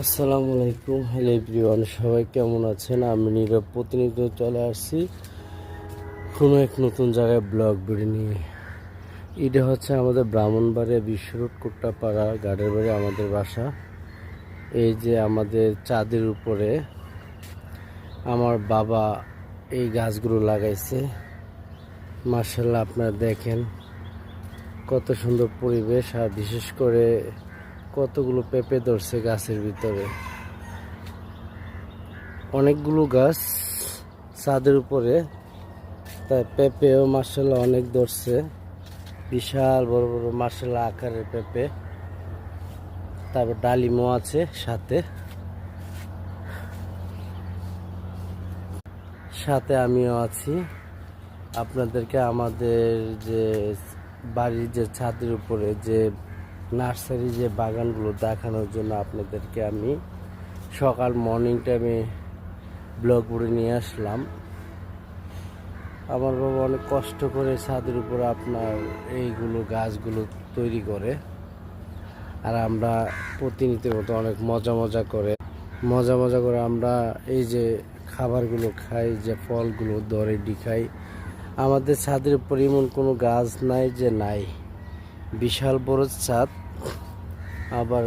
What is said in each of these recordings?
আসসালামু আলাইকুম, hello everyone, সবাই কেমন আছেন? আমি নীরব প্রতিনিয়ত চলে আসছি কোনো এক নতুন জায়গায় ব্লগ ভিডিও নিয়ে। এটা হচ্ছে আমাদের ব্রাহ্মণবাড়িয়া বিশ্ব রোড কোট্টাপাড়া গার্ডের বাড়ি আমাদের বাসা। এই যে আমাদের চাঁদের উপরে আমার বাবা এই গাছগুলো লাগাইছে। মার্শাল্লাহ, আপনারা দেখেন কত সুন্দর পরিবেশ, আর বিশেষ করে কতগুলো পেঁপে ধরছে গাছের ভিতরে। অনেকগুলো গাছ ছাদের উপরে, তাই পেঁপেও মার্শাল্লাহ অনেক ধরছে। বিশাল বড় বড় মার্শাল্লাহ আকারের পেঁপে। তারপর ডালিমও আছে সাথে সাথে আমিও আছি। আপনাদেরকে আমাদের যে বাড়ির যে ছাদের উপরে যে নার্সারি যে বাগানগুলো দেখানোর জন্য আপনাদেরকে আমি সকাল মর্নিং টাইমে ব্লগ করে নিয়ে আসলাম। আমার বাবা অনেক কষ্ট করে ছাদের উপরে আপনার এইগুলো গাছগুলো তৈরি করে, আর আমরা প্রতিনিয়তের মতো অনেক মজা মজা করে আমরা এই যে খাবারগুলো খাই, যে ফলগুলো ধরে খাই। আমাদের ছাদের উপরে এমন কোনো গাছ নাই যে নাই, বিশাল বড় ছাদ। আবার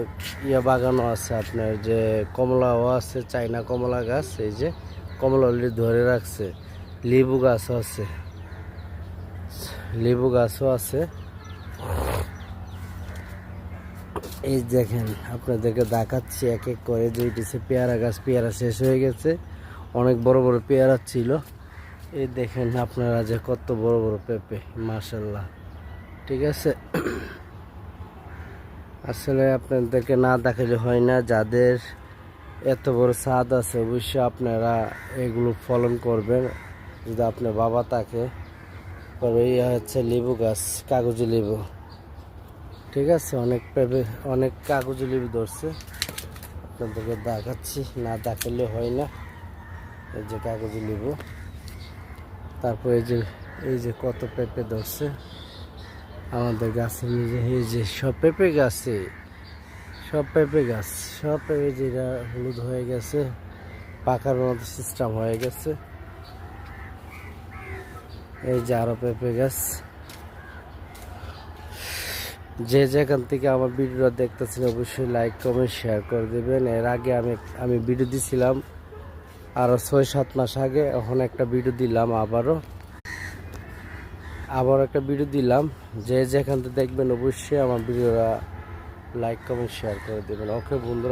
বাগানও আছে, আপনার যে কমলাও আছে, চাইনা কমলা গাছ, এই যে কমলা অলরেডি ধরে রাখছে। লেবু গাছও আছে, এই দেখেন আপনাদেরকে দেখাচ্ছি এক এক করে। যে পেয়ারা গাছ, পেয়ারা শেষ হয়ে গেছে, অনেক বড় বড় পেয়ারা ছিল। এই দেখেন আপনারা যে কত বড় বড় পেঁপে, মাশাল্লাহ। ঠিক আছে, আসলে আপনাদেরকে না দেখালে হয় না। যাদের এত বড় ছাদ আছে অবশ্যই আপনারা এগুলো ফলন করবেন যদি আপনার বাবা থাকে। তবে এই হচ্ছে লেবু গাছ, কাগজি লেবু। ঠিক আছে, অনেক পেঁপে, অনেক কাগজি লেবু ধরছে। আপনাদেরকে দেখাচ্ছি, না দেখালে হয় না। এই যে কাগজি লেবু, তারপর এই যে কত পেঁপে ধরছে আমাদের গাছে। এই যে সব পেঁপে গাছে, সব পেঁপে যেটা হলুদ হয়ে গেছে, পাকার মতো সিস্টেম হয়ে গেছে। এই যে আরো পেঁপে গাছ। যে যেখান থেকে আমার ভিডিওটা দেখতেছেন অবশ্যই লাইক কমেন্ট শেয়ার করে দেবেন। এর আগে আমি ভিডিও দিছিলাম আরো 6-7 মাস আগে, এখন একটা ভিডিও দিলাম, আবার একটা ভিডিও দিলাম। যে যেখান থেকে দেখবেন অবশ্যই আমার ভিডিওটা লাইক কমেন্ট শেয়ার করে দেবেন। ওকে বন্ধুরা।